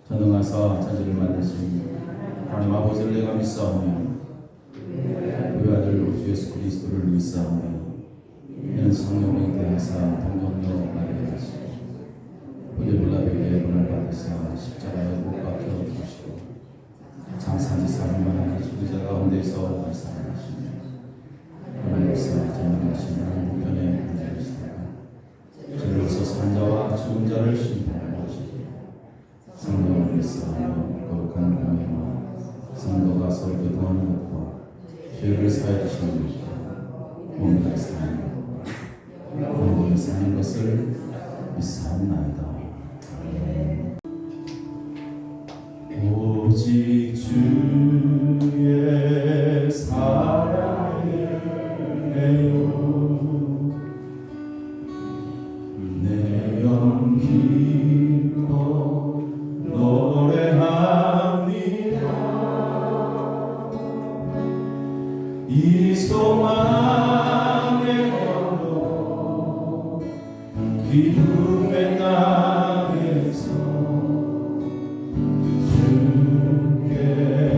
전능하사 천지를 만드신 하나님 아버지를 내가 믿사오며 그의 아들 우리 주 예수 그리스도를 믿사오며 이는 성령이 대하사 동정녀 나게 하시고 부들불라베게 은을 받으사 십자가에 못 박혀 주시고 장사지 4년 만에 죽은 자 가운데서 발산하시며 하나님께서 전능하신 하나님 우편에 앉으시다가 죄를 없어서 자와 죽은 자를 심판하시고 성령을 믿사오며 거룩한 공예와 성도가 서로 교통하는 것과 죄를 사해 주시는 것과 몸을 사하는 것과 공동을 사는 것을 믿사옵나이다. 오직 주의 사랑이에요 내 영 기뻐 노래합니다. 이 소망의 언덕 기쁨의 땅에서 주께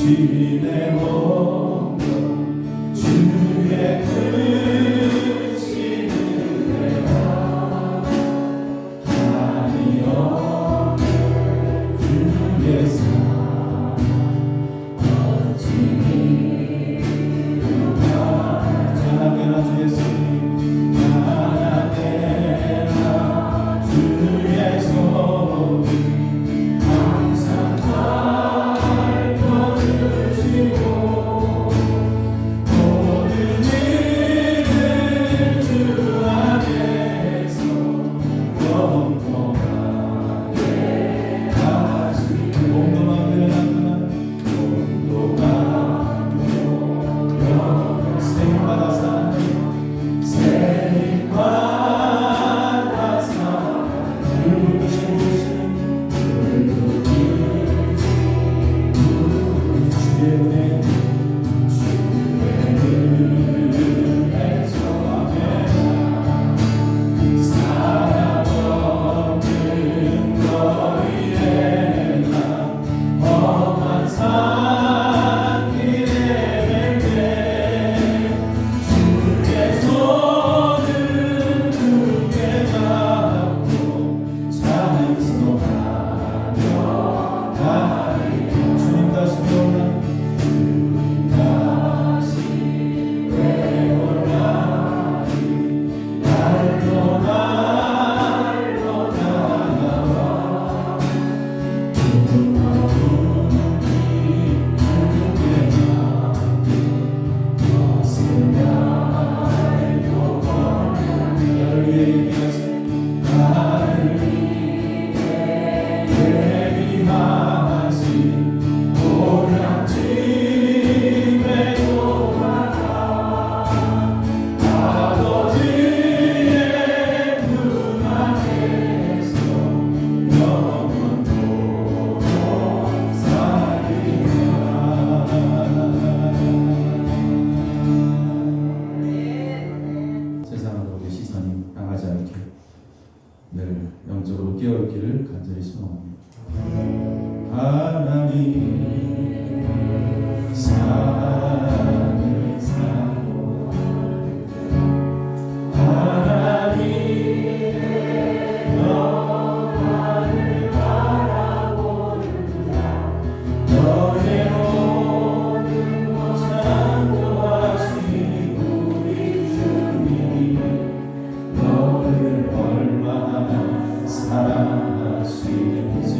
주님의 몸 주의 크신 은혜가 한이 없는 주의 삶 어찌 찬양해라 주 예수님 찬양해라 주의 손이 항상 날 거두시고 모든 일을 주 안에서 영원하게 하시고 온도만 변하구나 온도만 생받아서 생받아서 늘 영적으로 깨어있기를 간절히 소망합니다. 하나님 사랑을 사고 하나님의 영광을 바라보는 자 너의 모든 것 창조하신 우리 주님 너를 얼마나 사랑하시는지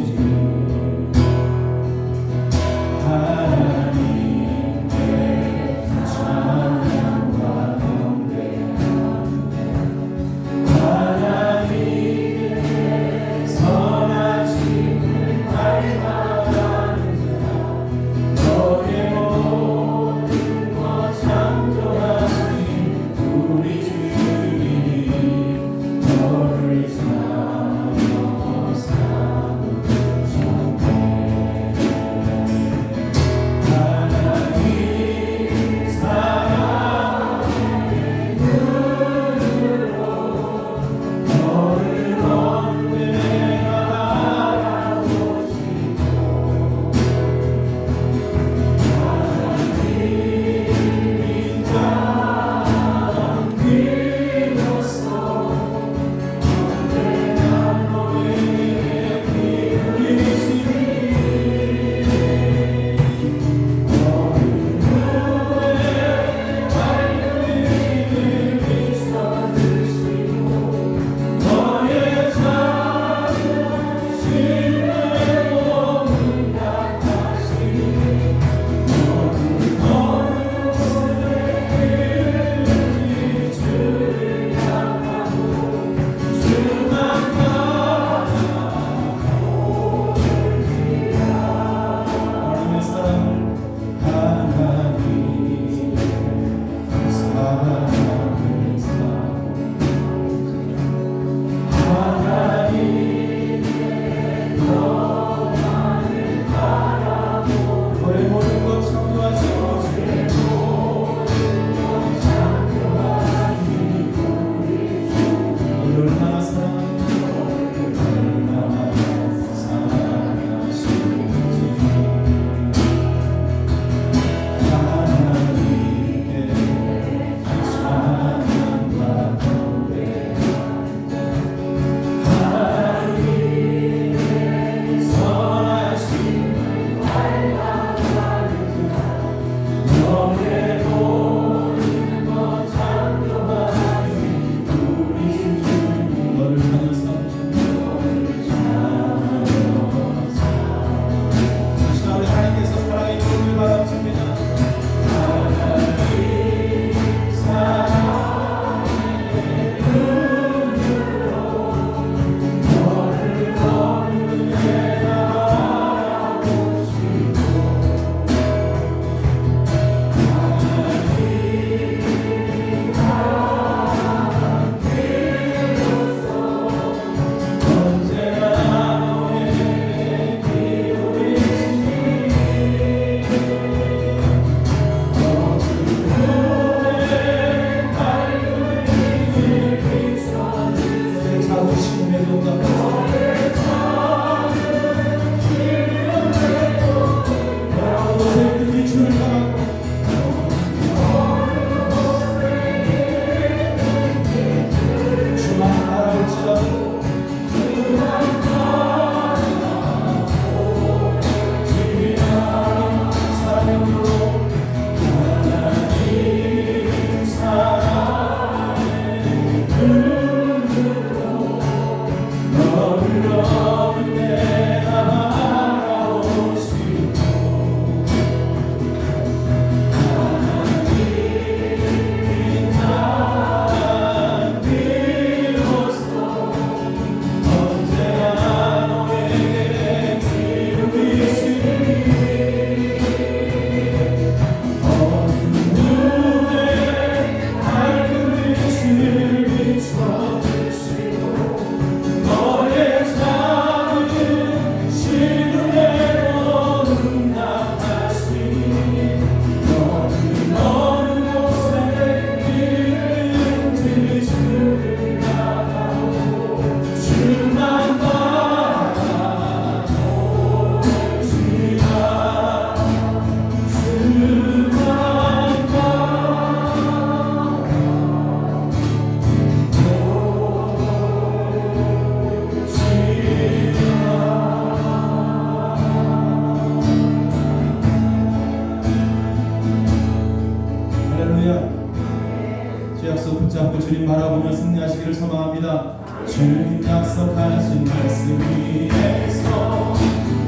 주님 바라보며 승리하시기를 소망합니다. 주님 약속하신 말씀 위에서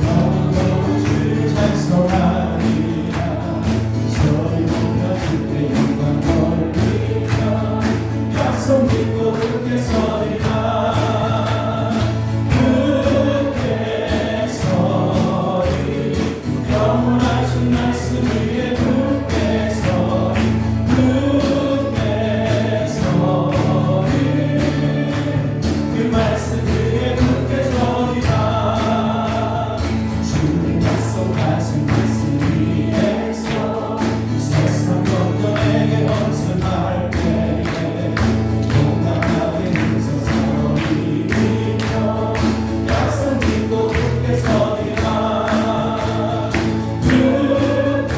영원토록 주를 찬송하리라. 소리 높여 주께 영광 돌리며 약속 믿고 굳게 서리라. 굳게 서리 영원하신 말씀 위에 굳게 서리. 굳게 서리 그 말씀 위에 굳게 서리라. 주님 약속하신 말씀 위에서 세상 건너에게 헌신할 때에 용감하게 힘써 서리며 약속 믿고 굳게 서리라. 굳게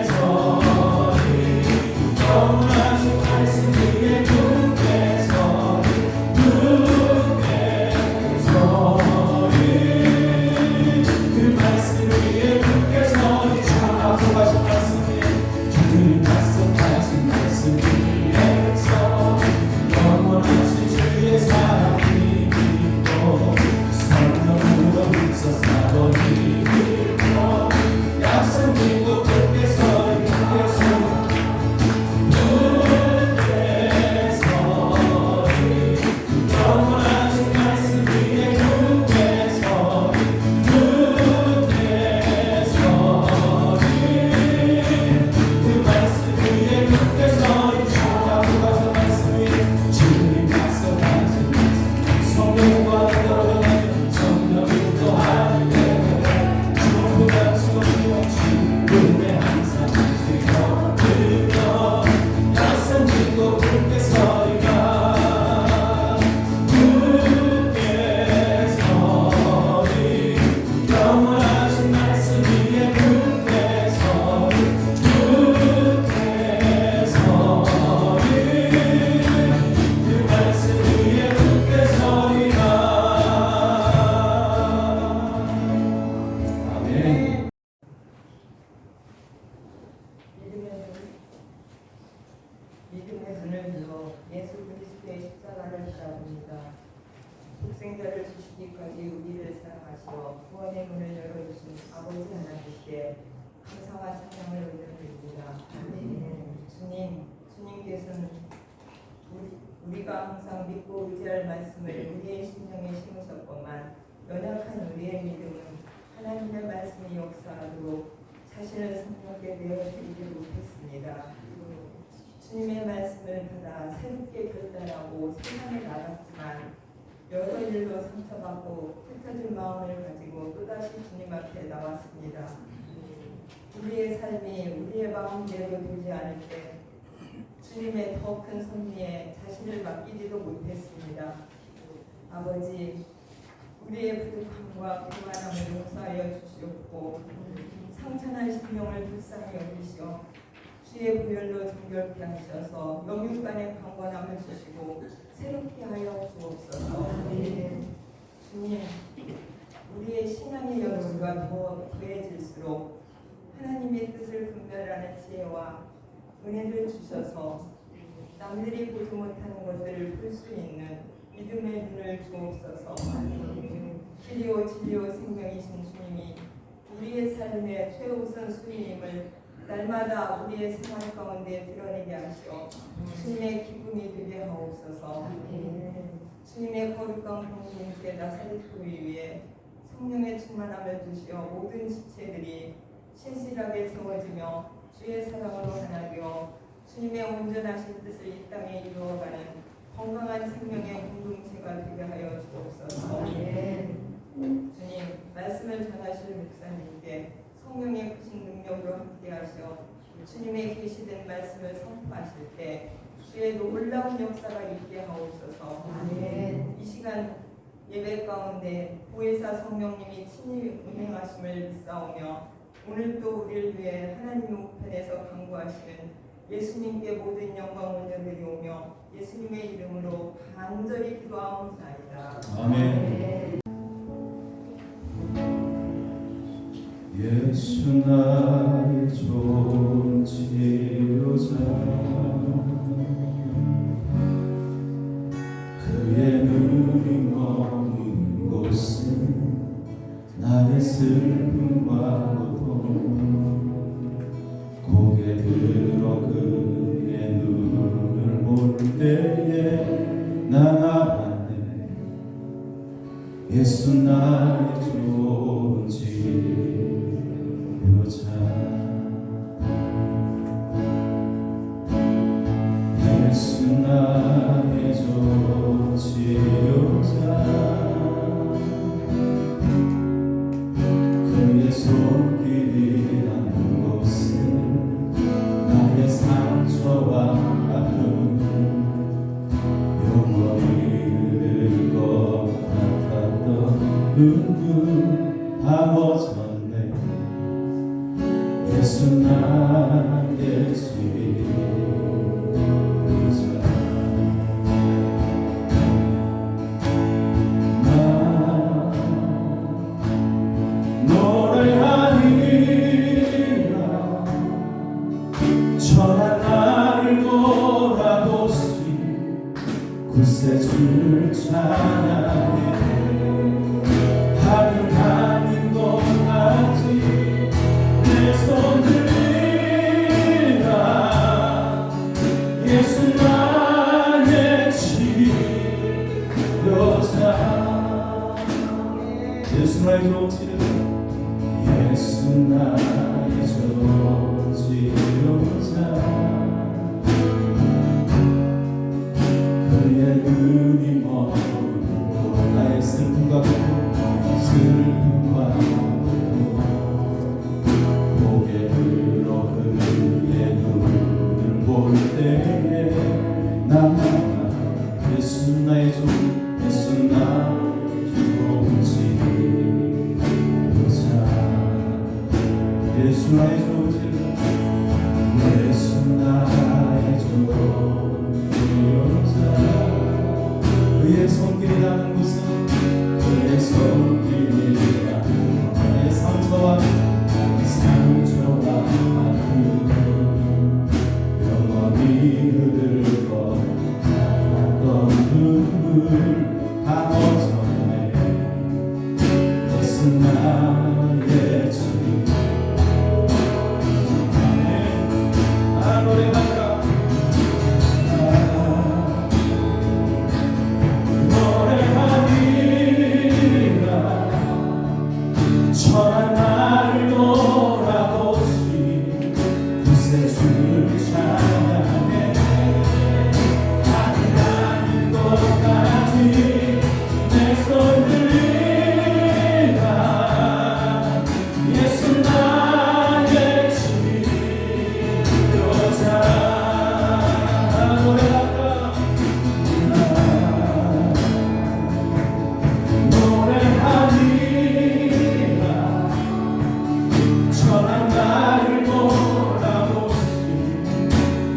서리 영원하신 말씀 위에 굳게 서리. 굳게 서리 그 말씀 위에 굳게 서리. 주님 약속하신 말씀 위에 주님 약속하신 말씀 위에서 영원하신 주의 사랑이 믿고 성령으로 힘써 사버리 믿고 약속 믿고 굳게 서리. 굳게 서리 굳게 서리 영원하신 말씀 위에 굳게 서리. 굳게 서리 그 말씀 위에 굳게 서리. 주님 약속하신 말씀 성령과 더불어가며 성령으로 하늘에 주보다 주옵시고 주님의 항상 주시고 들려 약속 믿고 굳게 서리라. 굳게 서리 영원하신 말씀 위에 굳게 서리. 굳게 서리 그 말씀 위에 굳게 서리라. 아멘. 믿음의 눈을 들어 예수 그리스도의 십자가를 바라봅니다. 독생자를 주시기까지 우리를 사랑하시어 구원의 문을 열어주신 아버지 하나님께 감사와 찬양을 올려드립니다. 주님께서는 우리가 항상 믿고 의지할 말씀을 우리의 심령에 심으셨건만 연약한 우리의 믿음은 하나님의 말씀이 역사하도록 자신을 성령께 내어드리지 못했습니다. 주님의 말씀을 받아 새롭게 결단하고 세상에 나갔지만 여러 일로 상처받고 흩어진 마음을 가지고 또다시 주님 앞에 나왔습니다. 우리의 삶이 우리의 마음대로 되지 않을 때 주님의 더 큰 섭리에 자신을 맡기지도 못했습니다. 아버지, 우리의 부족함과 교만함을 용서하여 주시옵고 상처난 심령을 불쌍히 여기시어 주의 보혈로 정결케 하셔서 영육간의 강건함을 주시고 새롭게 하여 주옵소서. 주님, 우리의 신앙의 연수가 더 더해질수록 하나님의 뜻을 분별하는 지혜와 은혜를 주셔서 남들이 보지 못하는 것들을 볼 수 있는 믿음의 눈을 주옵소서. 길이요 진리요 생명이신 주님이 우리의 삶의 최우선 수위임을 날마다 우리의 생활 가운데 드러내게 하시어 주님의 기쁨이 되게 하옵소서. 주님의 거룩한 공동체 나사렛 교회 위에 성령의 충만함을 주시어 모든 지체들이 신실하게 세워지며 주의 사랑으로 하나 되어 주님의 온전하신 뜻을 이 땅에 이루어가는 건강한 생명의 공동체가 되게 하여 주옵소서. 주님, 말씀을 전하실 목사님께 성령의 크신 능력으로 함께하시어 주님의 계시된 말씀을 선포하실 때 주의 놀라운 역사가 있게 하옵소서. 이 시간 예배 가운데 보혜사 성령님이 친히 운행하심을 믿사오며 오늘 또 우리를 위해 하나님의 우편에서 강구하시는 예수님께 모든 영광 올려드리오며 예수님의 이름으로 간절히 기도하옵나이다. 아멘. 예수 나의 좋은 치료자 눈이 머무는 곳은 나의 슬픔과 고통 고개 들어 그의 눈을 볼 때에 난 알았네 예수 나의 좋은 치료자 예수 나의 좋은 치료자 그의 손길이 닿는 곳은 나의 상처와 아픔 영원히 흐를 것 같았던 눈물 다 멎었네 예수 나의 치료자 천한 나를 돌아보시 굳세 주를 찬양해 하늘 닿는 곳까지 내 손 들리라 예수 나의 치료자 예수 나의 좋은 치료자 예수 나의 좋은 치료자 그의 눈이 머무르고 나의 슬픔과 슬픔과 고개 들어 그의 눈을 볼 때에 난 예수 나의 좋은 예수 나의 좋은 치료자 예수 나의 좋은 치료자 예수 나의 좋은 치료자 그의 손길이 닿는 곳은 그의 손길이 닿는 나의 상처와 아픔 영원히 흐를 것 같았던 눈물 다 멎었네 예수 나의 치료자 노래하라 노래하리라 천한 나를 돌아보시 굳세 주를 찬양해 하늘 닿는 곳까지 내 손 들리라 예수 나의 치료자 노래하라 노래하리라 천한 나를 돌아보시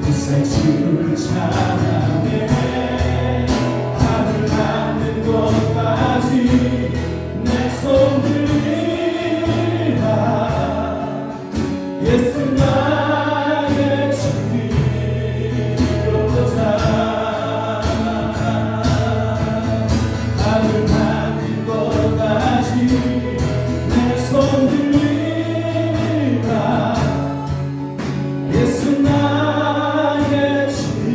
굳세 주를 찬양해 하늘 닿는 곳까지 내 손 들리라 예수 나의 치료자 하늘 닿는 곳까지 내 손 들리라 예수 나의 치료자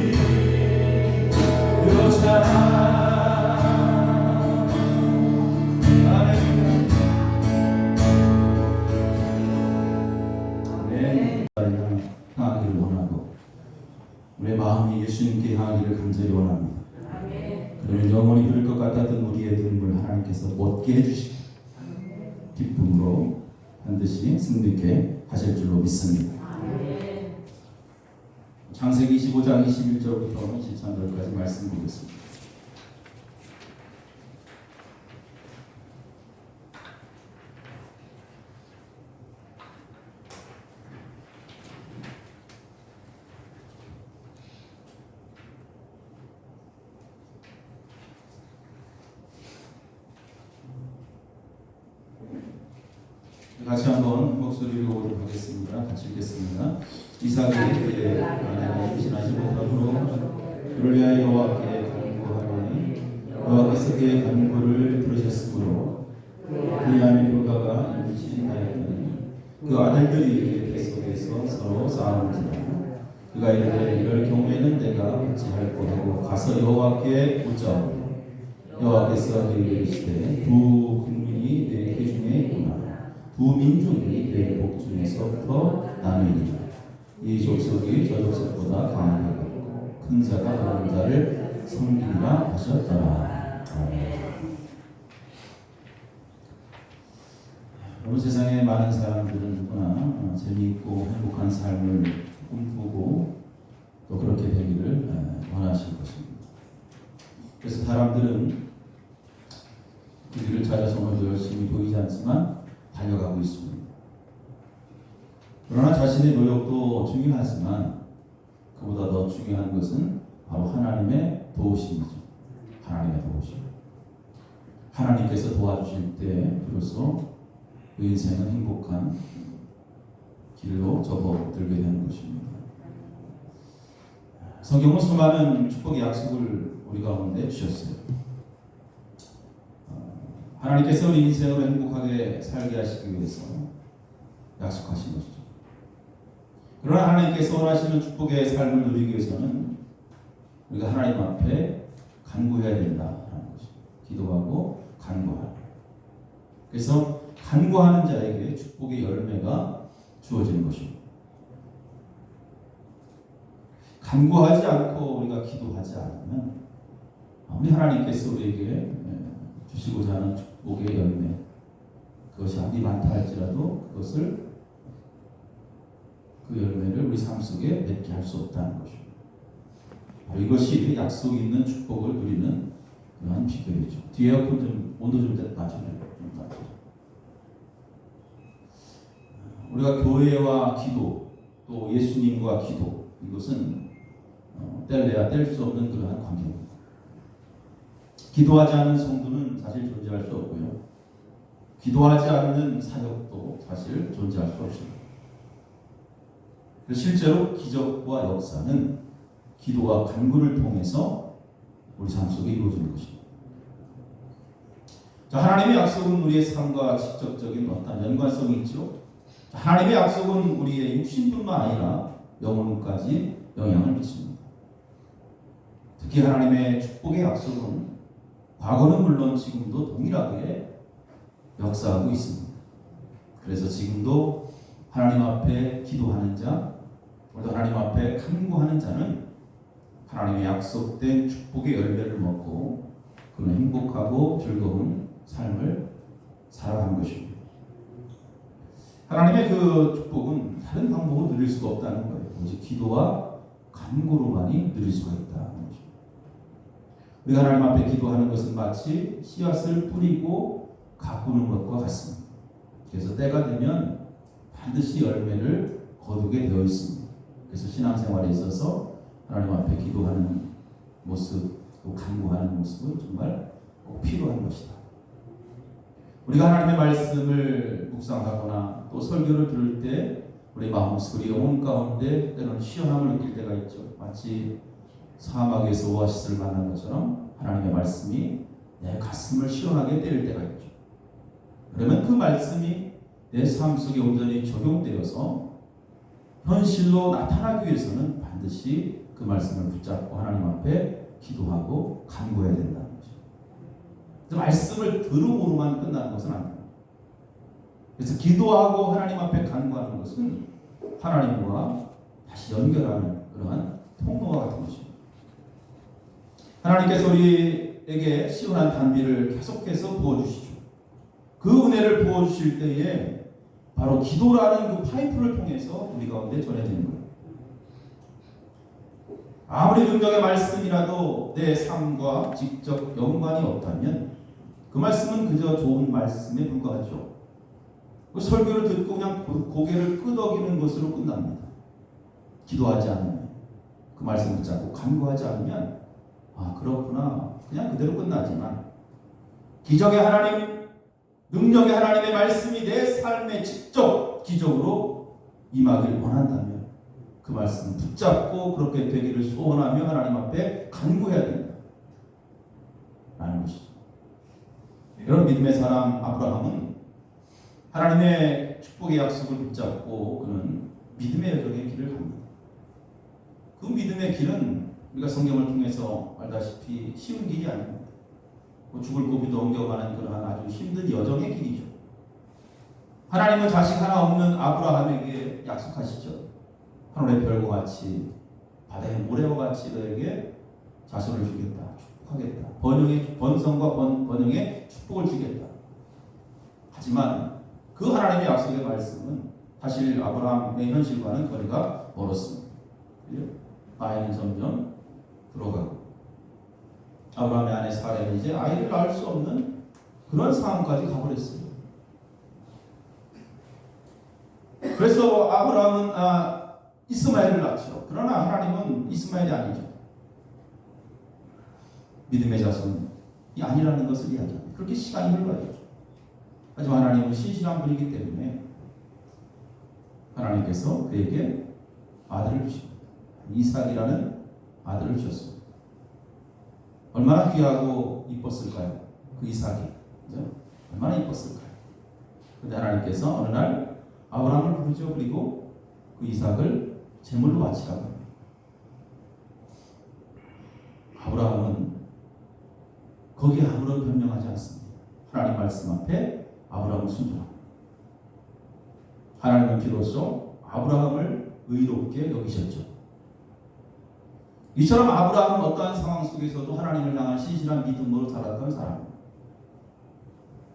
향하기를 원하고 우리의 마음이 예수님께 향하기를 간절히 원합니다. 그러면 영원히 흐를 것 같았던 우리의 눈물 하나님께서 멎게 해주시고 기쁨으로 반드시 승리케 하실 줄로 믿습니다. 창세기 25장 21절부터 23절까지 말씀 보겠습니다. 같이 한번 목소리를 읽어보도록 하겠습니다. 같이 읽겠습니다. 이삭이 그의 아내가 임신하지 못함으로 그를 위하여 여호와께 간구하니 여호와께서 그의 간구를 들으셨으므로 그의 아내 불가가 임신하였더니 그 아들들이 뱃속에서 서로 싸우는지라. 그가 이르되 이럴 경우에는 내가 어찌할꼬 하고 가서 여호와께 묻자오니 여호와께서 그에게 이르시되 두 국민이 내 회중에 있구나. 두 민족이 내 복중에서부터 나누리라. 이 족속이 저 족속보다 강하게 하고 큰 자가 어린 자를 섬기리라 하셨더라. 여러분, 세상에 많은 사람들은 누구나 재미있고 행복한 삶을 꿈꾸고 또 그렇게 되기를 원하실 것입니다. 그래서 사람들은 그 길을 찾아서 오늘도 열심히 보이지 않지만 달려가고 있습니다. 그러나 자신의 노력도 중요하지만 그보다 더 중요한 것은 바로 하나님의 도우심이죠. 하나님의 도우심. 하나님께서 도와주실 때 비로소 그 인생은 행복한 길로 접어들게 되는 것입니다. 성경은 수많은 축복의 약속을 우리 가운데 주셨어요. 하나님께서 우리 인생을 행복하게 살게 하시기 위해서 약속하신 것이죠. 그러나 하나님께서 원하시는 축복의 삶을 누리기 위해서는 우리가 하나님 앞에 간구해야 된다는 것입니다. 기도하고 간구하라. 그래서 간구하는 자에게 축복의 열매가 주어지는 것입니다. 간구하지 않고 우리가 기도하지 않으면 우리 하나님께서 우리에게 주시고자 하는 축복의 열매, 그것이 아무리 많다 할지라도 그것을 그 열매를 우리 삶 속에 맺게 할 수 없다는 것입니다. 바로 이것이 약속 있는 축복을 누리는 그러한 비결이죠. 뒤에 에어컨 좀 온도 좀 낮춰줘요. 우리가 교회와 기도, 또 예수님과 기도, 이것은 뗄래야 뗄 수 없는 그러한 관계입니다. 기도하지 않는 성도는 사실 존재할 수 없고요. 기도하지 않는 사역도 사실 존재할 수 없습니다. 실제로 기적과 역사는 기도와 간구를 통해서 우리 삶 속에 이루어지는 것입니다. 자, 하나님의 약속은 우리의 삶과 직접적인 어떤 연관성이 있죠. 하나님의 약속은 우리의 육신뿐만 아니라 영혼까지 영향을 미칩니다. 특히 하나님의 축복의 약속은 과거는 물론 지금도 동일하게 역사하고 있습니다. 그래서 지금도 하나님 앞에 기도하는 자, 또 하나님 앞에 간구하는 자는 하나님의 약속된 축복의 열매를 먹고 그는 행복하고 즐거운 삶을 살아가는 것입니다. 하나님의 그 축복은 다른 방법으로 누릴 수가 없다는 거예요. 오직 기도와 간구로만이 누릴 수가 있다는 것입니다. 우리가 하나님 앞에 기도하는 것은 마치 씨앗을 뿌리고 가꾸는 것과 같습니다. 그래서 때가 되면 반드시 열매를 거두게 되어 있습니다. 그래서 신앙생활에 있어서 하나님 앞에 기도하는 모습, 또 간구하는 모습은 정말 꼭 필요한 것이다. 우리가 하나님의 말씀을 묵상하거나 또 설교를 들을 때 우리 마음속에 영혼 가운데 때로는 시원함을 느낄 때가 있죠. 마치 사막에서 오아시스를 만난 것처럼 하나님의 말씀이 내 가슴을 시원하게 때릴 때가 있죠. 그러면 그 말씀이 내 삶 속에 온전히 적용되어서 현실로 나타나기 위해서는 반드시 그 말씀을 붙잡고 하나님 앞에 기도하고 간구해야 된다는 거죠. 그 말씀을 들음으로만 끝나는 것은 아닙니다. 그래서 기도하고 하나님 앞에 간구하는 것은 하나님과 다시 연결하는 그러한 통로와 같은 것입니다. 하나님께서 우리에게 시원한 단비를 계속해서 부어주시죠. 그 은혜를 부어주실 때에 바로 기도라는 그 파이프를 통해서 우리 가운데 전해지는 거예요. 아무리 능력의 말씀이라도 내 삶과 직접 연관이 없다면 그 말씀은 그저 좋은 말씀에 불과하죠. 그 설교를 듣고 그냥 고개를 끄덕이는 것으로 끝납니다. 기도하지 않으면, 그 말씀을 붙잡고 간구하지 않으면 그렇구나 그냥 그대로 끝나지만 기적의 하나님, 능력의 하나님의 말씀이 내 삶에 직접 기적으로 임하기를 원한다면 그 말씀을 붙잡고 그렇게 되기를 소원하며 하나님 앞에 간구해야 된다 라는 여러분, 믿음의 사람 아브라함은 하나님의 축복의 약속을 붙잡고 그는 믿음의 여정의 길을 갑니다. 그 믿음의 길은 우리가 성경을 통해서 알다시피 쉬운 길이 아닙니다. 죽을 고비도 옮겨가는 그러한 아주 힘든 여정의 길이죠. 하나님은 자식 하나 없는 아브라함에게 약속하시죠. 하늘의 별과 같이 바다의 모래와 같이 너에게 자손을 주겠다, 축복하겠다, 번성과 번영의 축복을 주겠다. 하지만 그 하나님의 약속의 말씀은 사실 아브라함의 현실과는 거리가 멀었습니다. 나이는 점점 들어가고 아브라함의 아내 사라는 이제 아이를 낳을 수 없는 그런 상황까지 가버렸어요. 그래서 아브라함은 이스마엘을 낳죠. 그러나 하나님은 이스마엘이 아니죠. 믿음의 자손이 아니라는 것을 이야기합니다. 그렇게 시간이 흘러요. 하지만 하나님은 신실한 분이기 때문에 하나님께서 그에게 아들을 주십니다. 이삭이라는 아들을 주셨습니다. 얼마나 귀하고 이뻤을까요? 그 이삭이. 그죠? 얼마나 이뻤을까요? 그런데 하나님께서 어느 날 아브라함을 부르죠. 그리고 그 이삭을 제물로 바치라고 합니다. 아브라함은 거기에 아무런 변명하지 않습니다. 하나님 말씀 앞에 아브라함은 순종합니다. 하나님은 비로소 아브라함을 의롭게 여기셨죠. 이처럼 아브라함은 어떠한 상황 속에서도 하나님을 향한 신실한 믿음으로 살았던 사람입니다.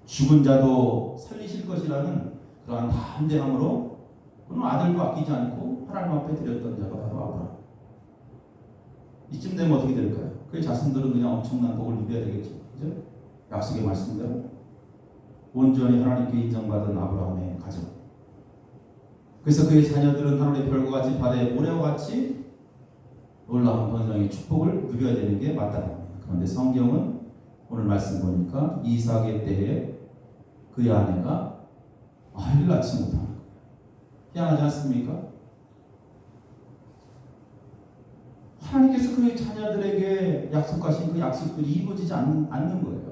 죽은 자도 살리실 것이라는 그러한 담대함으로 그는 아들도 아끼지 않고 하나님 앞에 드렸던 자가 바로 아브라함. 이쯤 되면 어떻게 될까요? 그의 자손들은 그냥 엄청난 복을 누려야 되겠죠. 그죠? 약속의 말씀대로 온전히 하나님께 인정받은 아브라함의 가정. 그래서 그의 자녀들은 하늘의 별과 같이 바다의 모래와 같이 놀라운 번성의 축복을 누려야 되는 게 마땅합니다. 그런데 성경은 오늘 말씀 보니까 이삭의 때에 그의 아내가 아이를 낳지 못하는 거예요. 희한하지 않습니까? 하나님께서 그의 자녀들에게 약속하신 그 약속들이 이루어지지 않는 거예요.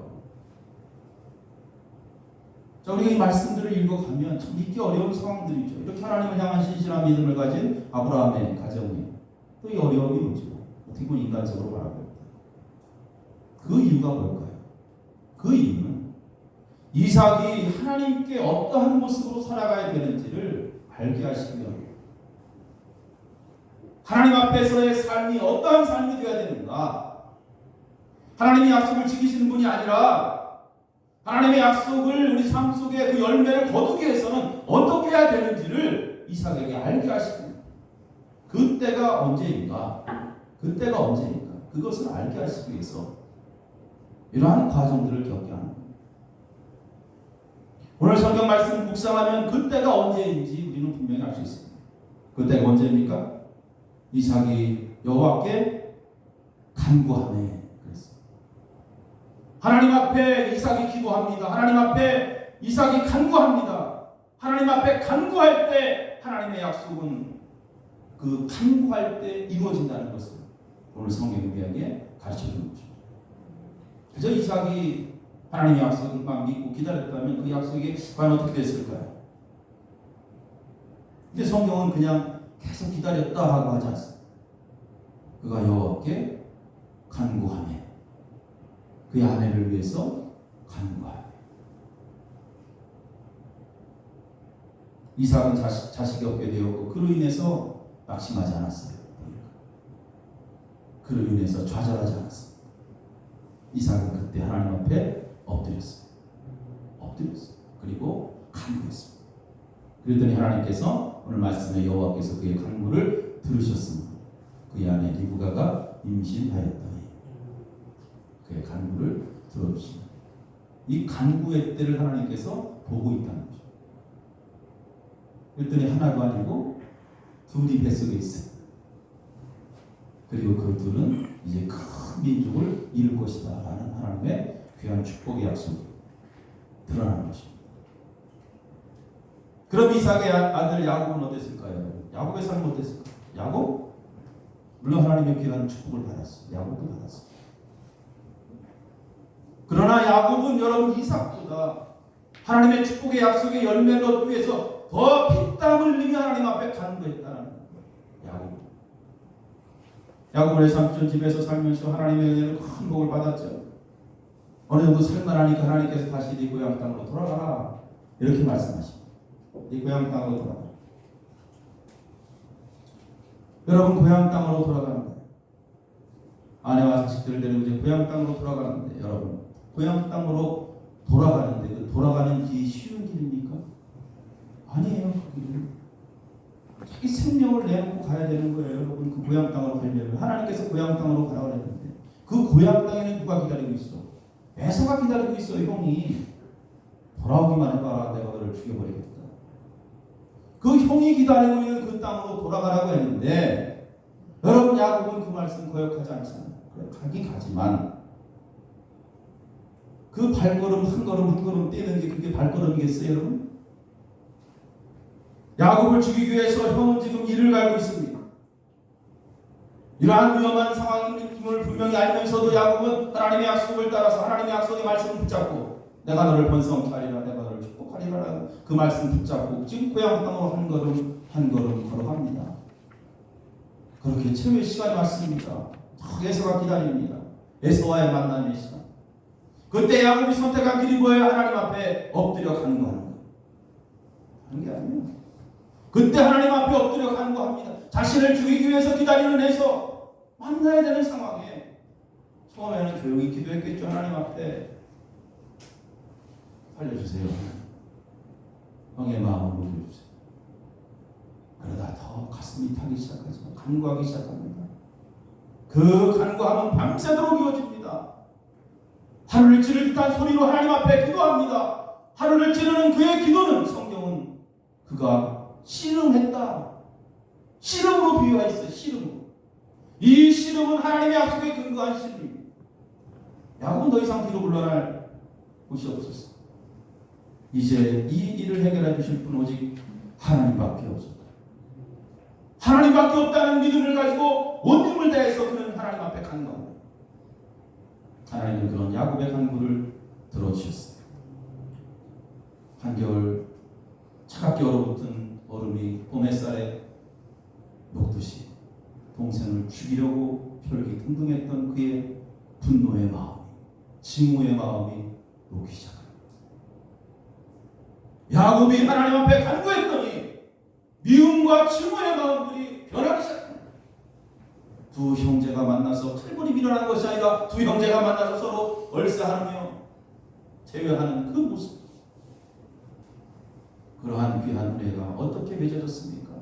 자, 우리가 이 말씀들을 읽어가면 참 믿기 어려운 상황들이죠. 이렇게 하나님을 향한 신실한 믿음을 가진 아브라함의 가정이 또 이 어려움이 뭐죠? 어떻게 보면 인간적으로 바라봅니다. 그 이유가 뭘까요? 그 이유는 이삭이 하나님께 어떠한 모습으로 살아가야 되는지를 알게 하시기 위함입니다. 하나님 앞에서의 삶이 어떠한 삶이 되어야 되는가? 하나님의 약속을 지키시는 분이 아니라 하나님의 약속을 우리 삶 속에 그 열매를 거두기 위해서는 어떻게 해야 되는지를 이삭에게 알게 하십니다. 그때가 언제인가? 그때가 언제인가? 그것을 알게 하시기 위해서 이러한 과정들을 겪게 하는 겁니다. 오늘 성경 말씀을 묵상하면 그때가 언제인지 우리는 분명히 알 수 있습니다. 그때가 언제입니까? 이삭이 여호와께 간구하네 그랬어요. 하나님 앞에 이삭이 기도합니다. 하나님 앞에 이삭이 간구합니다. 하나님 앞에 간구할 때 하나님의 약속은 그 간구할 때 이루어진다는 것을 오늘 성경이 우리에게 가르쳐주는 것입니다. 그저 이삭이 하나님의 약속만 믿고 기다렸다면 그 약속이 과연 어떻게 됐을까요? 근데 성경은 그냥 계속 기다렸다 하고 하지 않습니다. 그가 여호와께 간구하며 그의 아내를 위해서 간구하며 이삭은 자식이 없게 되었고 그로 인해서 낙심하지 않았어요. 그로 인해서 좌절하지 않았습니다. 이삭은 그때 하나님 앞에 엎드렸어요. 그리고 간구했습니다. 그랬더니 하나님께서 오늘 말씀에 여호와께서 그의 간구를 들으셨습니다. 그의 아내 리브가가 임신하였더니 그의 간구를 들어주십니다. 이 간구의 때를 하나님께서 보고 있다는 거죠. 그랬더니 하나도 아니고 둘이 뱃속에 있어요. 그리고 그 둘은 이제 큰 민족을 이룰 것이다 라는 하나님의 귀한 축복의 약속이 드러나는 것입니다. 그럼 이삭의 아들 야곱은 어땠을까요? 야곱의 삶은 어땠을까요? 야곱? 물론 하나님의 귀한 축복을 받았어요. 야곱도 받았어요. 그러나 야곱은 여러분 이삭보다 하나님의 축복의 약속의 열매를 얻기 위해서 더 피땀 흘리며 하나님 앞에 간구했다는 거예요. 야곱의 삼촌 집에서 살면서 하나님의 은혜를 큰 복을 받았죠. 어느 정도 살만하니까 하나님께서 다시 네 고향 땅으로 돌아가라 이렇게 말씀하십니다. 네 고향 땅으로 돌아가라. 여러분 고향 땅으로 돌아가는 거예요. 아내와 자식들을 데리고 이제 고향 땅으로 돌아가는데 여러분 고향 땅으로 돌아가는데 그 돌아가는 길이 쉬운 길입니까? 아니에요. 그 길은 자기 생명을 내놓고 가야 되는 거예요. 여러분 그 고향 땅으로 가려면 하나님께서 고향 땅으로 가라고 했는데 그 고향 땅에는 누가 기다리고 있어? 에서가 기다리고 있어요. 형이 돌아오기만 해봐라 내가 너를 죽여버리겠다. 그 형이 기다리고 있는 그 땅으로 돌아가라고 했는데 여러분 야곱은 그 말씀 거역하지 않잖아요. 그래, 가긴 가지만 그 발걸음 한 걸음 한 걸음 떼는 게 그게 발걸음이겠어요 여러분? 야곱을 죽이기 위해서 형은 지금 이를 갈고 있습니다. 이러한 위험한 상황임을 분명히 알면서도 야곱은 하나님의 약속을 따라서 하나님의 약속의 말씀을 붙잡고 내가 너를 번성케 하리라 내가 너를 축복하리라 그 말씀 붙잡고 지금 고향 땅으로 한 걸음 한 걸음 걸어갑니다. 그렇게 최후의 시간이 왔습니다. 에서가 기다립니다. 에서와의 만남의 시간. 그때 야곱이 선택한 길이 뭐예요? 하나님 앞에 엎드려 간구하는 거예요. 하는 게 아니에요. 그때 하나님 앞에 엎드려 간구합니다. 자신을 죽이기 위해서 기다리는 에서 만나야 되는 상황에 처음에는 조용히 기도했겠죠. 하나님 앞에 살려주세요. 형의 마음을 녹여주세요. 그러다 더 가슴이 타기 시작하죠. 간구하기 시작합니다. 그 간구함은 밤새도록 이어집니다. 하루를 찌를 듯한 소리로 하나님 앞에 기도합니다. 하루를 찌르는 그의 기도는 성경은 그가 씨름했다. 씨름으로 비유가 있어요. 씨름으로. 이 씨름은 하나님의 약속에 근거한 씨름입니다. 야곱은 더 이상 뒤로 물러날 곳이 없었어. 이제 이 일을 해결해 주실 분 오직 하나님밖에 없었다. 하나님밖에 없다는 믿음을 가지고 온 힘을 다해서 그는 하나님 앞에 간구합니다. 하나님은 그런 야곱의 간구를 들어주셨어요. 한겨울 차갑게 얼어붙은 얼음이 봄 햇살에 녹듯이 동생을 죽이려고 혈기 등등했던 그의 분노의 마음이 증오의 마음이 녹기 시작합니다. 야곱이 하나님 앞에 간구했더니 미움과 증오의 마음들이 변하기 시작합니다. 두 형제가 만나서 칼군이 밀어난 것이 아니라 두 형제가 만나서 서로 얼싸하며 제외하는 그 모습. 그러한 귀한 은혜가 어떻게 맺어졌습니까?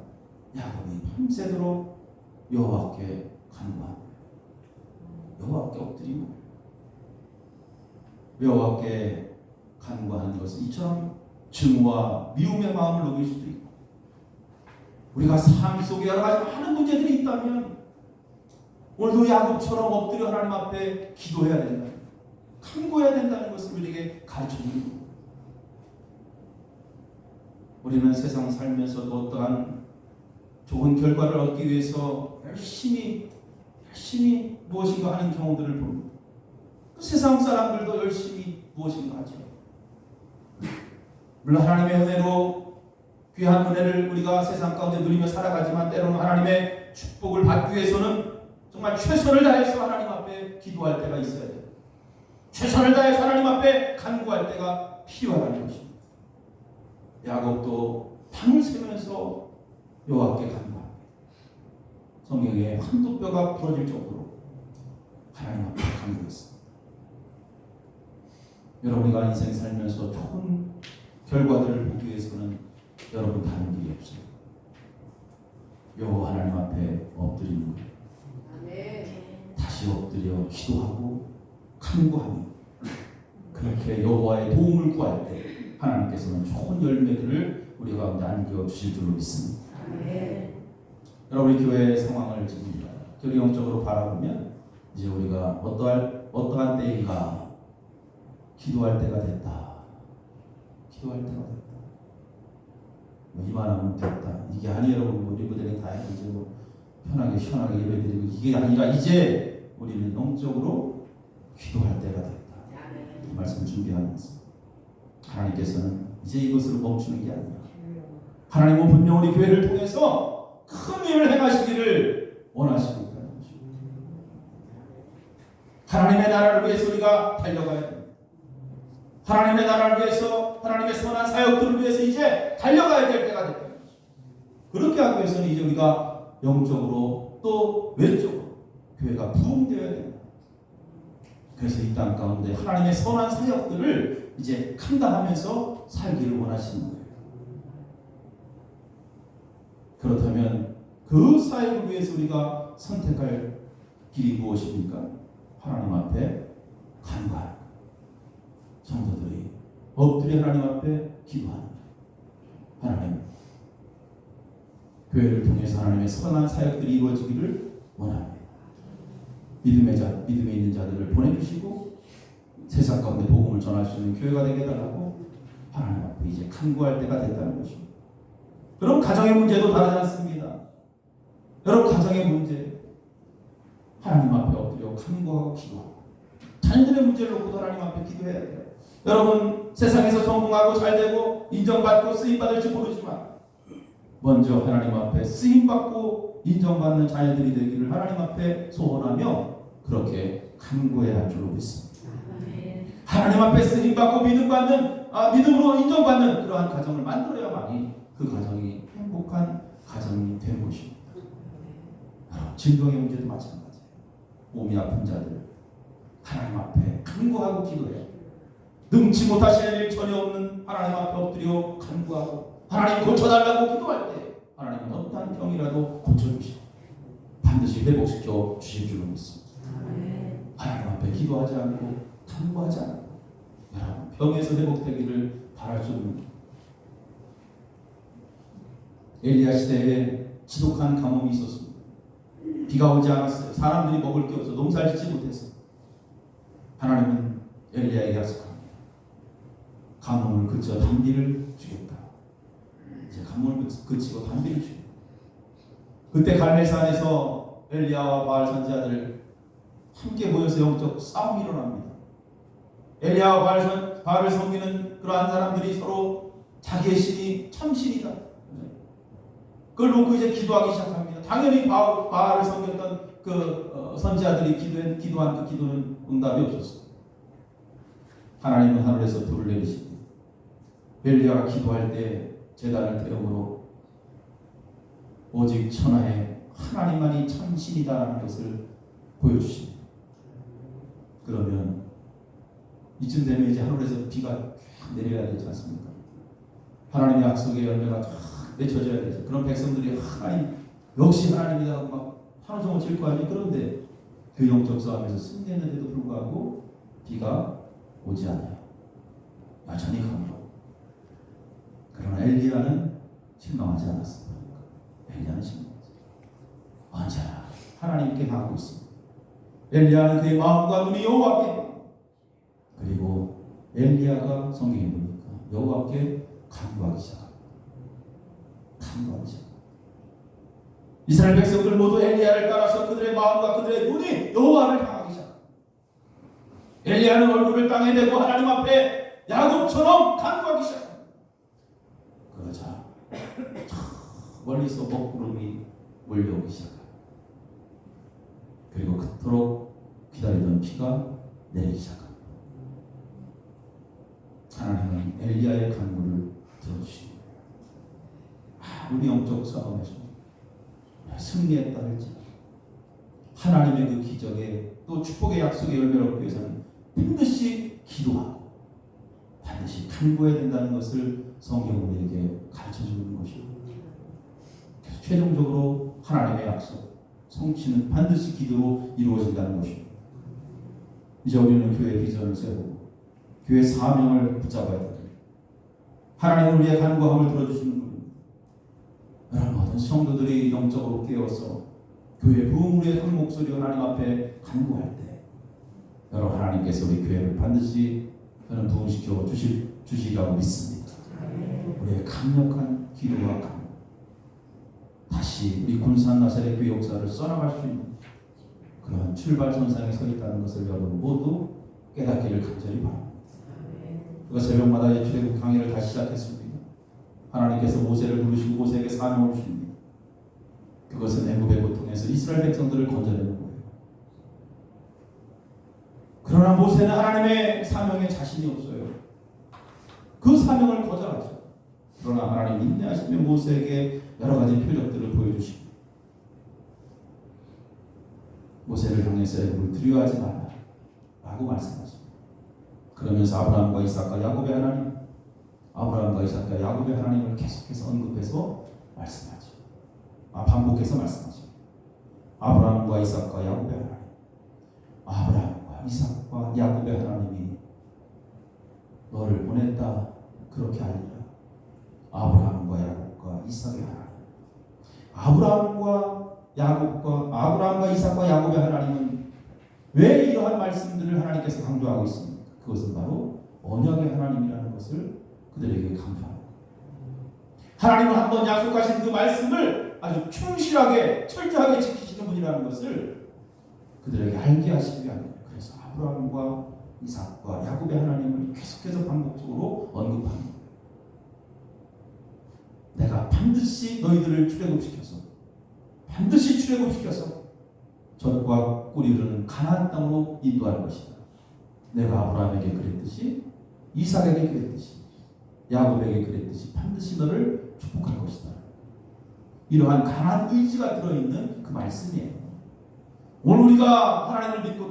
야곱이 밤새도록 여호와께 간구합니다. 여호와께 엎드리고 여호와께 간구하는 것은 이처럼 증오와 미움의 마음을 녹일 수도 있고 우리가 삶 속에 여러 가지 많은 문제들이 있다면 오늘도 야곱처럼 엎드려 하나님 앞에 기도해야 된다. 간구해야 된다는 것을 우리에게 가르쳐주는 겁니다. 우리는 세상 살면서도 어떠한 좋은 결과를 얻기 위해서 열심히 무엇인가 하는 경우들을 봅니다. 세상 사람들도 열심히 무엇인가 하죠. 물론 하나님의 은혜로 귀한 은혜를 우리가 세상 가운데 누리며 살아가지만 때로는 하나님의 축복을 받기 위해서는 정말 최선을 다해서 하나님 앞에 기도할 때가 있어야 돼요. 최선을 다해서 하나님 앞에 간구할 때가 필요하다는 것입니다. 야곱도 밤을 새면서 여호와께 간구합니다. 성경에 한두 뼈가 부러질 정도로 하나님 앞에 간구했습니다. 여러분과 인생 살면서 좋은 결과들을 보기 위해서는 여러분 다른 길이 없어요. 여호와 하나님 앞에 엎드리는 거예요. 다시 엎드려 기도하고 간구하며 그렇게 여호와의 도움을 구할 때 하나님께서는 좋은 열매들을 우리 가운데 안겨 주실 줄로 믿습니다. 여러분의 교회의 상황을 지금 교리 영적으로 바라보면 이제 우리가 어떠한 때인가 기도할 때가 됐다. 기도할 때가 됐다. 이만하면 됐다. 이게 아니에요. 여러분 리브들이 다 이제 편하게 시원하게 예배드리고 이게 아니라 이제 우리는 영적으로 기도할 때가 됐다. 이 말씀을 준비하면서 하나님께서는 이제 이것으로 멈추는 게 아니라 하나님은 분명 우리 교회를 통해서 큰 일을 행하시기를 원하시고 있다는 것입니다. 하나님의 나라를 위해서 우리가 달려가야 됩니다. 하나님의 나라를 위해서, 하나님의 선한 사역들을 위해서 이제 달려가야 될 때가 됐다는 것입니다. 그렇게 하기 위해서는 이제 우리가 영적으로 또 외적으로 교회가 부흥되어야 됩니다. 그래서 이 땅 가운데 하나님의 선한 사역들을 이제 감당하면서 살기를 원하시는 거예요. 그렇다면 그 사역을 위해서 우리가 선택할 길이 무엇입니까? 하나님 앞에 간구하는 성도들이 엎드려 하나님 앞에 기도하는 하나님, 교회를 통해서 하나님의 선한 사역들이 이루어지기를 원합니다. 믿음에 있는 자들을 보내주시고 세상 가운데 복음을 전할 수 있는 교회가 되게 해달라고 하나님 앞에 이제 간구할 때가 됐다는 것입니다. 여러분, 가정의 문제도 다르지 않습니다. 여러분, 가정의 문제 하나님 앞에 엎드려 간구하고 기도하고, 자녀들의 문제를 놓고도 하나님 앞에 기도해야 돼요. 여러분, 세상에서 성공하고 잘되고 인정받고 쓰임받을지 모르지만 먼저 하나님 앞에 쓰임받고 인정받는 자녀들이 되기를 하나님 앞에 소원하며 그렇게 간구해야 할 줄로 믿습니다. 하나님 앞에 쓰임받고 믿음으로 인정받는 그러한 가정을 만들어야만이 그 가정이 행복한 가정이 되는 것입니다. 질병의 문제도 마찬가지예요. 몸이 아픈 자들 하나님 앞에 간구하고 기도해야 돼요. 능치 못하시는 일 전혀 없는 하나님 앞에 엎드려 간구하고 하나님 고쳐달라고 기도할 때 하나님은 어떠한 병이라도 고쳐주시고 반드시 회복시켜 주실 줄로 믿습니다. 하나님 앞에 기도하지 않고 간구하지 않고 여러분, 병에서 회복되기를 바랄 수 없는 엘리야 시대에 지독한 가뭄이 있었습니다. 비가 오지 않았어요. 사람들이 먹을 게 없어 농사를 짓지 못해서 하나님은 엘리야에게 약속합니다. 가뭄을 그쳐 단비를 주겠다. 이제 가뭄을 그치고 단비를 주겠다. 그때 갈멜산에서 엘리야와 바알 선지자들 함께 모여서 영적 싸움이 일어납니다. 엘리야와 바알을 섬기는 그러한 사람들이 서로 자기의 신이 참신이다. 그걸 놓고 이제 기도하기 시작합니다. 당연히 바알을 섬겼던 선지자들이 기도한 그 기도는 응답이 없었어요. 하나님은 하늘에서 불을 내리시고 엘리야가 기도할 때 제단을 태움으로 오직 천하에 하나님만이 참신이다라는 것을 보여주십니다. 그러면 이쯤 되면 이제 하늘에서 비가 내려야 되지 않습니까? 하나님의 약속의 열매가 다 맺혀져야 되죠. 그런 백성들이 하나님 역시 하나님이다 막 환호성을 칠 거 아니에요. 그런데 그 영적 싸움에서 승리했는데도 불구하고 비가 오지 않아요. 여전히 가물어. 그러나 엘리야는 실망하지 않았습니다. 엘리야는 실망하지 언제나 하나님께 가고 있습니다. 엘리야는 그의 마음과 눈이 여호와께, 그리고 엘리야가 성경에 보니까 여호와께 간구하기 시작합니다. 간구하기 시작합니다. 이스라엘 백성들 모두 엘리야를 따라서 그들의 마음과 그들의 눈이 여호와를 향하기 시작합니다. 엘리야는 얼굴을 땅에 대고 하나님 앞에 야곱처럼 간구하기 시작합니다. 그러자 멀리서 먹구름이 몰려오기 시작합니다. 그리고 그토록 기다리던 비가 내리기 시작합니다. 하나님은 엘리야의 간구를 들어주십니다. 아무리 영적 싸움에서 승리했다 할지 하나님의 그 기적에 또 축복의 약속의 열매를 얻기 위해서는 반드시 기도하고 반드시 간구해야 된다는 것을 성경은 우리에게 가르쳐주는 것입니다. 그래서 최종적으로 하나님의 약속 성취는 반드시 기도로 이루어진다는 것입니다. 이제 우리는 교회 비전을 세우고 교회 사명을 붙잡아야 됩니다. 하나님은 우리의 간구함을 들어주시는 분입니다. 여러분, 모든 성도들이 영적으로 깨어서 교회 부흥우리의 한 목소리로 하나님 앞에 간구할 때 여러분, 하나님께서 우리 교회를 반드시 저는 부흥시켜 주시리라고 믿습니다. 우리의 강력한 기도와 간구, 다시 우리 군산 나사렛 교회 역사를 써나갈 수 있는 그런 출발선상에 서 있다는 것을 여러분 모두 깨닫기를 간절히 바랍니다. 그가 새벽마다 출애굽 강의를 다시 시작했습니다. 하나님께서 모세를 부르시고 모세에게 사명을 주십니다. 그것은 애굽의 고통에서 이스라엘 백성들을 건져내는 거예요. 그러나 모세는 하나님의 사명에 자신이 없어요. 그 사명을 거절하죠. 그러나 하나님 인내하시며 모세에게 여러 가지 표적들을 보여주십니다. 모세를 향해서 애굽을 두려워하지 말라 라고 말씀하십니다. 그러면서 아브라함과 이삭과 야곱의 하나님, 아브라함과 이삭과 야곱의 하나님을 계속해서 언급해서 말씀하죠. 반복해서 말씀하죠. 아브라함과 이삭과 야곱의 하나님, 아브라함과 이삭과 야곱의 하나님이 너를 보냈다 그렇게 알리라. 아브라함과 야곱과 이삭의 하나님, 아브라함과 이삭과 야곱의 하나님은 왜 이러한 말씀들을 하나님께서 강조하고 있습니까? 그것은 바로 언약의 하나님이라는 것을 그들에게 강조합니다. 하나님은 한번 약속하신 그 말씀을 아주 충실하게 철저하게 지키시는 분이라는 것을 그들에게 알게 하시기 위함이에요. 그래서 아브라함과 이삭과 야곱의 하나님을 계속해서 반복적으로 언급하는 거예요. 내가 반드시 너희들을 출애굽시켜서 젖과 꿀이 흐르는 가나안 땅으로 인도할 것이다. 내가 아브라함에게 그랬듯이, 이삭에게 그랬듯이, 야곱에게 그랬듯이 반드시 너를 축복할 것이다. 이러한 강한 의지가 들어있는 그 말씀이에요. 오늘 우리가 하나님을 믿고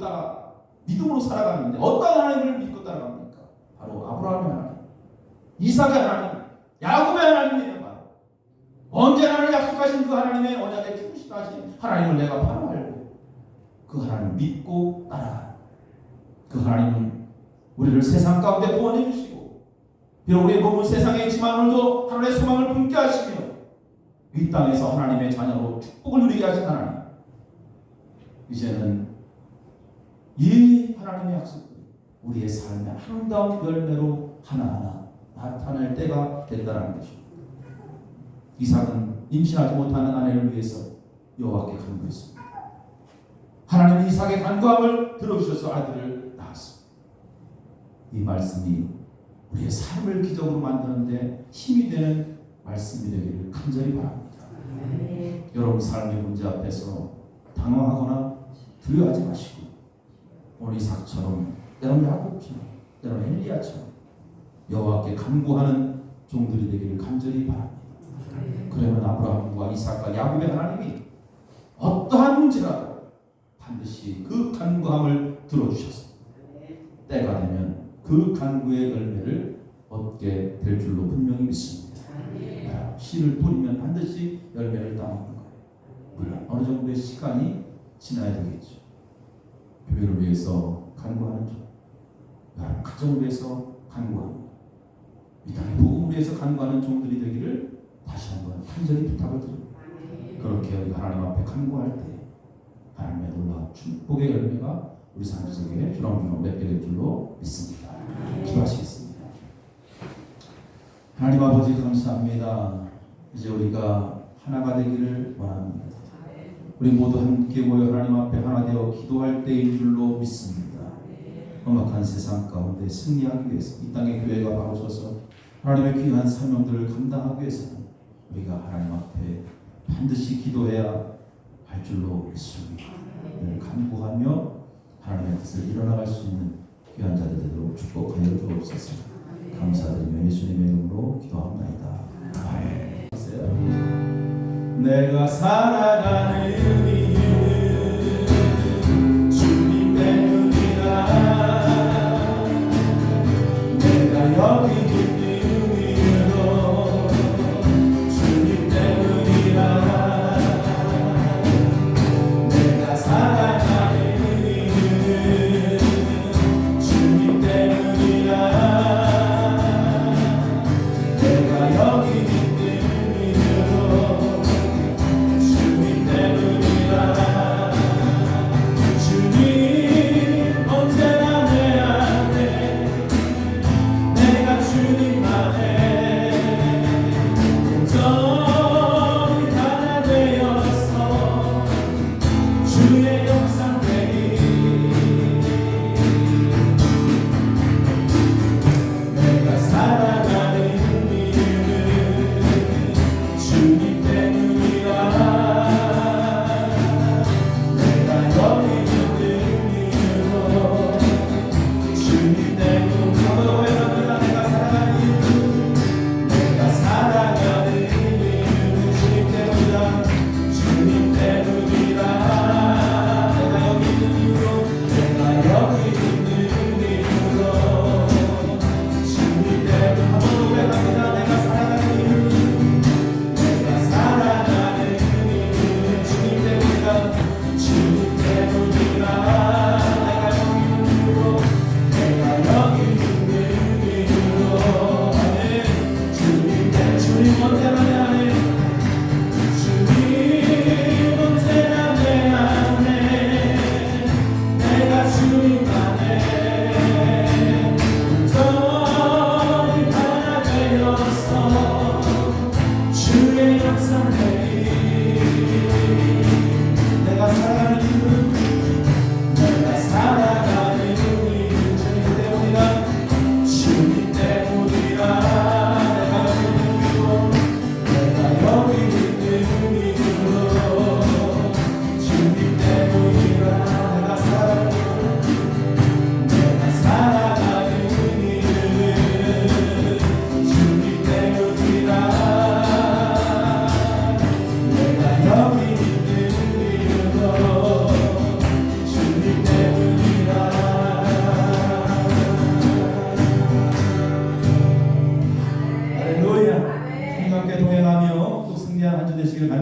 믿음으로 살아가는데 어떤 하나님을 믿고 따라갑니까? 바로 아브라함의 하나님, 이삭의 하나님, 야곱의 하나님이에요. 바로 언제나 나를 약속하신 그 하나님의 언약에 충실하신 하나님을 내가 바로 알고 그 하나님을 믿고 따라가는, 그 하나님은 우리를 세상 가운데 구원해 주시고 비록 우리의 몸은 세상에 있지만 오늘도 하나님의 소망을 품게 하시며 이 땅에서 하나님의 자녀로 축복을 누리게 하신 하나님, 이제는 이 하나님의 약속들이 우리의 삶의 아름다운 열매로 하나하나 나타날 때가 된다는 것입니다. 이삭은 임신하지 못하는 아내를 위해서 여호와께 간구했습니다. 하나님은 이삭의 간구함을 들어주셔서 아들을 낳았습니다. 이 말씀이 우리의 삶을 기적으로 만드는데 힘이 되는 말씀이 되기를 간절히 바랍니다. 여러분 삶의 문제 앞에서 당황하거나 두려워하지 마시고 오늘 이삭처럼, 때로는 야곱처럼, 때로는 엘리야처럼 여호와께 간구하는 종들이 되기를 간절히 바랍니다. 그러면 아브라함과 이삭과 야곱의 하나님이 어떠한 문제라도 반드시 그 간구함을 들어주셔서 때가 되면 그 간구의 열매를 얻게 될 줄로 분명히 믿습니다. 씨를 뿌리면 반드시 열매를 따먹는 거예요. 물론 어느 정도의 시간이 지나야 되겠죠. 교회를 위해서 간구하는 종, 가정을 위해서 간구합니다. 이 땅의 복음을 위해서 간구하는 종들이 되기를 다시 한번 간절히 부탁을 드립니다. 그렇게 우리가 하나님 앞에 간구할 때 하나님의 놀라운 축복의 열매가 우리 삶 속에 주렁주렁 맺게 될 줄로 믿습니다. 기도하시겠습니다. 하나님 아버지 감사합니다. 이제 우리가 하나가 되기를 원합니다. 우리 모두 함께 모여 하나님 앞에 하나 되어 기도할 때인 줄로 믿습니다. 험악한 세상 가운데 승리하기 위해서 이 땅의 교회가 바로 서서 하나님의 귀한 사명들을 감당하기 위해서는 우리가 하나님 앞에 반드시 기도해야 할 줄로 믿습니다. 늘 간구하며 하나님의 뜻을 이뤄나갈 수 있는 귀한 자들 되도록 축복하여 주옵소서. 감사드리며 예수님의 이름으로 기도합니다. 아멘. 내가 살아가는 이유는 주님 때문이라. 내가 여기 있는 이유도 주님 때문이라. 내가 살아가는 이유는 주님 때문이라. 내가 여기 있는 이유도 주님 때문이라.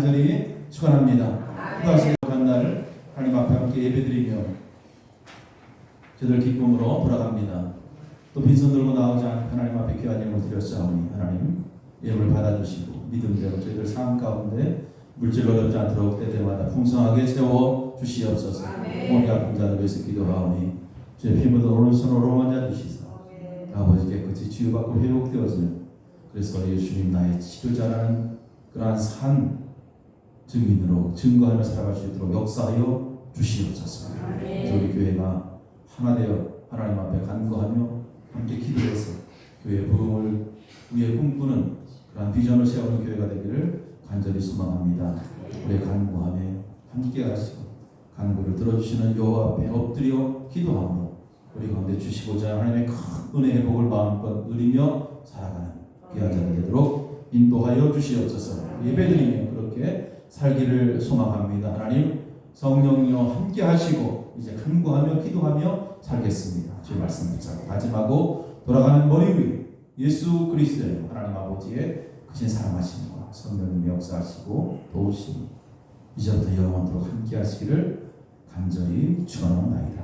간절히 축원합니다. 또다시 한 날 하나님 앞에 함께 예배드리며 저들 기쁨으로 돌아갑니다. 또 빈손 들고 나오지 않고 하나님 앞에 귀한 예물을 드렸사오니 하나님 예물을 받아주시고 믿음대로 저희들 삶 가운데 물질 어렵지 않도록 때때마다 풍성하게 채워 주시옵소서. 오늘 아픈 자들 위해서 기도하오니 주의 피 묻은 오른손으로 만져 주시사 아버지 깨끗이 치유받고 회복되어지는 그래서 예수님 나의 치료자라는 그러한 산 증인으로 증거하며 살아갈 수 있도록 역사하여 주시옵소서. 저희 교회가 하나 되어 하나님 앞에 간구하며 함께 기도해서 교회 부흥을 위해 꿈꾸는 그러한 비전을 세우는 교회가 되기를 간절히 소망합니다. 우리의 간구함에 함께 하시고 간구를 들어주시는 여호와 앞에 엎드려 기도함으로 우리 가운데 주시고자 하나님의 큰 은혜 회복을 마음껏 누리며 살아가는 귀한 자들 되도록 인도하여 주시옵소서. 예배드리며 그렇게 살기를 소망합니다. 하나님 성령님과 함께 하시고 이제 간구하며 기도하며 살겠습니다. 주의 말씀 붙잡고 다짐하고 돌아가는 머리 위에 예수 그리스도의 하나님 아버지의 크신 사랑하심과 성령님의 역사하시고 도우심이 이제부터 영원토록 함께 하시기를 간절히 축원합니다.